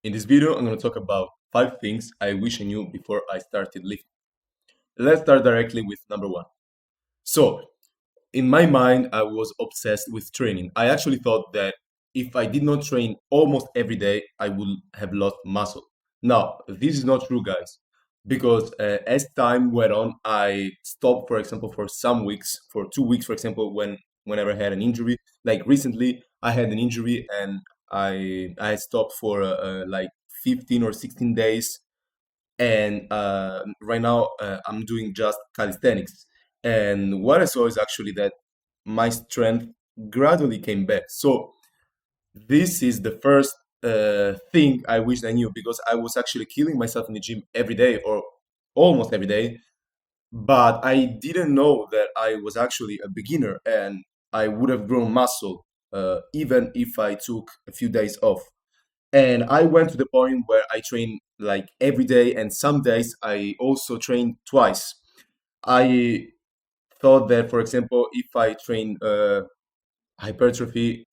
In this video, I'm going to talk about 5 things I wish I knew before I started lifting. Let's start directly with number one. So, in my mind, I was obsessed with training. I actually thought that if I did not train almost every day, I would have lost muscle. Now, this is not true, guys, because as time went on, I stopped, for example, for some weeks, for 2 weeks, for example, whenever I had an injury. Like recently, I had an injury and I stopped for like 15 or 16 days, and right now I'm doing just calisthenics. And what I saw is actually that my strength gradually came back. So this is the first thing I wish I knew, because I was actually killing myself in the gym every day or almost every day, but I didn't know that I was actually a beginner and I would have grown muscle even if I took a few days off. And I went to the point where I train like every day, and some days I also train twice. I thought that, for example, if I train hypertrophy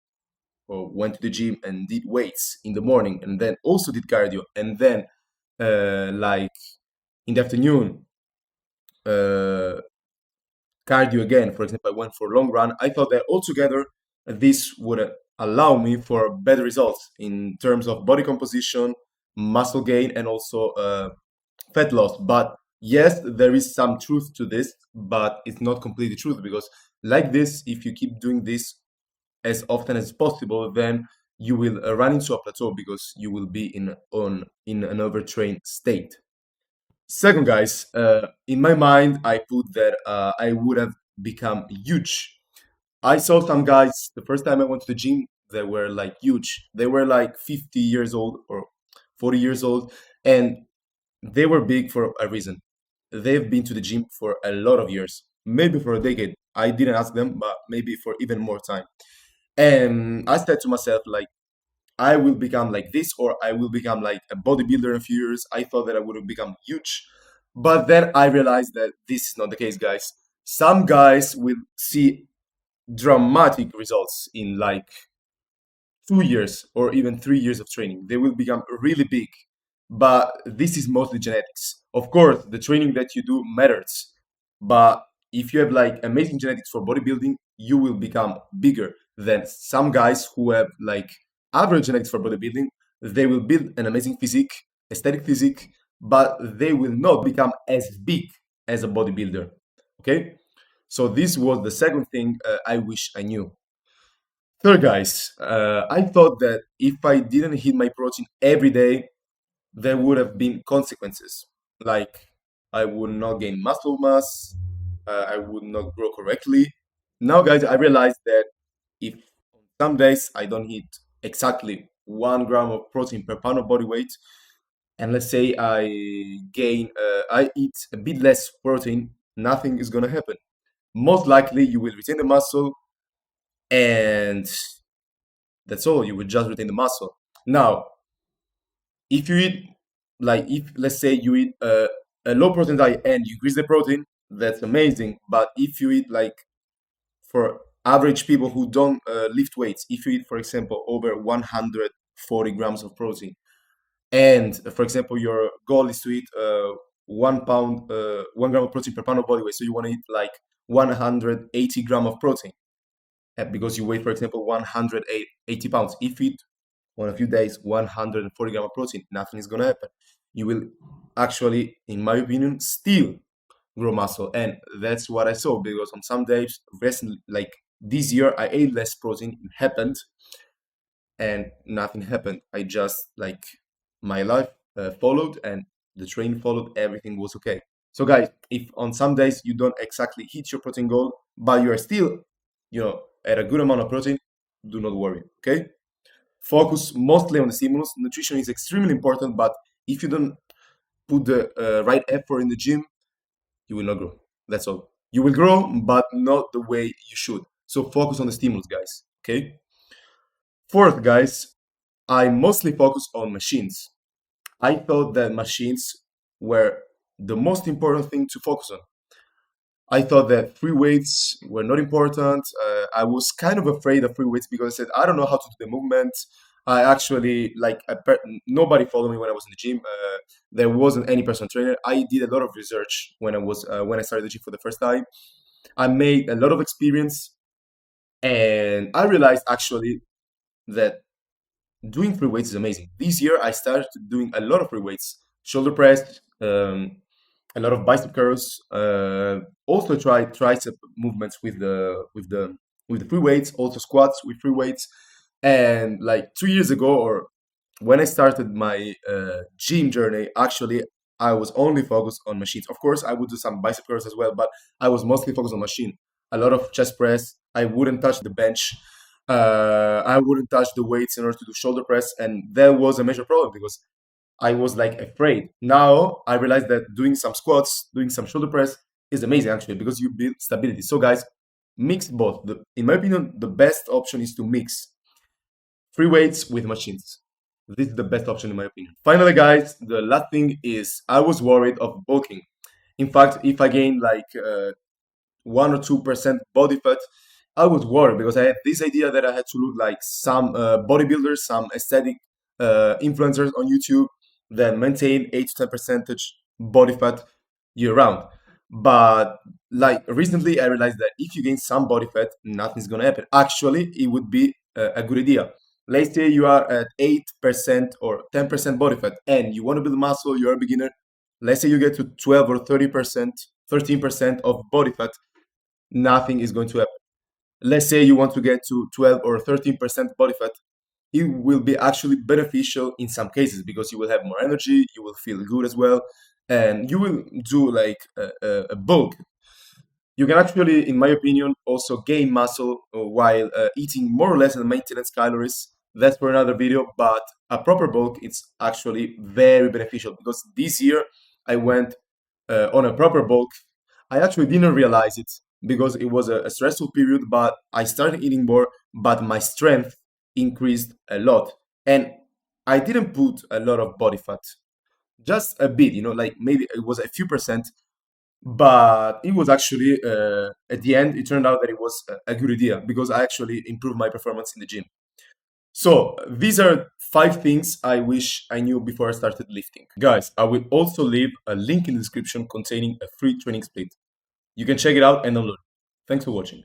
or went to the gym and did weights in the morning and then also did cardio, and then like in the afternoon uh, cardio again, for example, I went for a long run, I thought that altogether this would allow me for better results in terms of body composition, muscle gain, and also fat loss. But yes, there is some truth to this, but it's not completely truth, because like this, if you keep doing this as often as possible, then you will run into a plateau because you will be in an overtrained state. Second, guys, in my mind, I put that I would have become huge. I saw some guys the first time I went to the gym, they were like huge. They were like 50 years old or 40 years old, and they were big for a reason. They've been to the gym for a lot of years, maybe for a decade. I didn't ask them, but maybe for even more time. And I said to myself, like, I will become like this, or I will become like a bodybuilder in a few years. I thought that I would have become huge. But then I realized that this is not the case, guys. Some guys will see dramatic results in like 2 years or even 3 years of training. They will become really big. But this is mostly genetics. Of course, the training that you do matters. But if you have like amazing genetics for bodybuilding, you will become bigger than some guys who have like average genetics for bodybuilding. They will build an amazing physique, aesthetic physique, but they will not become as big as a bodybuilder. Okay? So this was the second thing I wish I knew. Third, guys, I thought that if I didn't hit my protein every day, there would have been consequences. Like I would not gain muscle mass, I would not grow correctly. Now, guys, I realized that if some days I don't hit exactly 1 gram of protein per pound of body weight, and let's say I eat a bit less protein, nothing is gonna happen. Most likely, you will retain the muscle, and that's all. You will just retain the muscle. Now, if you eat like if let's say you eat a low protein diet and you increase the protein, that's amazing. But if you eat like for average people who don't lift weights, if you eat, for example, over 140 grams of protein, and for example your goal is to eat 1 pound 1 gram of protein per pound of body weight, so you want to eat like 180 gram of protein, because you weigh, for example, 180 pounds. If you eat on a few days 140 gram of protein, nothing is going to happen. You will actually, in my opinion, still grow muscle. And that's what I saw, because on some days recently, like this year, I ate less protein. It happened and nothing happened. I just like my life followed, and the train followed, everything was okay. So guys, if on some days you don't exactly hit your protein goal, but you are still, at a good amount of protein, do not worry. Okay, focus mostly on the stimulus. Nutrition is extremely important, but if you don't put the right effort in the gym, you will not grow. That's all. You will grow, but not the way you should. So focus on the stimulus, guys. Okay. Fourth, guys, I mostly focus on machines. I thought that machines were the most important thing to focus on. I thought that free weights were not important. I was kind of afraid of free weights because I said, I don't know how to do the movement. I actually nobody followed me when I was in the gym. There wasn't any personal trainer. I did a lot of research when I started the gym for the first time. I made a lot of experience, and I realized actually that doing free weights is amazing. This year, I started doing a lot of free weights, shoulder press, a lot of bicep curls. Also, try tricep movements with the free weights. Also, squats with free weights. And like 2 years ago, or when I started my gym journey, actually, I was only focused on machines. Of course, I would do some bicep curls as well, but I was mostly focused on machine. A lot of chest press. I wouldn't touch the bench. I wouldn't touch the weights in order to do shoulder press, and that was a major problem because I was like afraid. Now I realize that doing some squats, doing some shoulder press is amazing actually because you build stability. So guys, mix both. In my opinion, the best option is to mix free weights with machines. This is the best option in my opinion. Finally, guys, the last thing is I was worried of bulking. In fact, if I gain like 1 or 2% body fat, I was worried because I had this idea that I had to look like some bodybuilders, some aesthetic influencers on YouTube that maintain 8 to 10% body fat year round. But like recently, I realized that if you gain some body fat, nothing's gonna happen. Actually, it would be a good idea. Let's say you are at 8% or 10% body fat and you want to build muscle, you're a beginner. Let's say you get to 12 or 30%, 13% of body fat, nothing is going to happen. Let's say you want to get to 12 or 13% body fat, it will be actually beneficial in some cases because you will have more energy, you will feel good as well, and you will do like a bulk. You can actually, in my opinion, also gain muscle while eating more or less than maintenance calories. That's for another video, but a proper bulk it's actually very beneficial because this year I went on a proper bulk. I actually didn't realize it because it was a stressful period, but I started eating more, but my strength increased a lot. And I didn't put a lot of body fat, just a bit, like maybe it was a few percent, but it was actually, at the end, it turned out that it was a good idea because I actually improved my performance in the gym. So these are 5 things I wish I knew before I started lifting. Guys, I will also leave a link in the description containing a free training split. You can check it out and download it. Thanks for watching.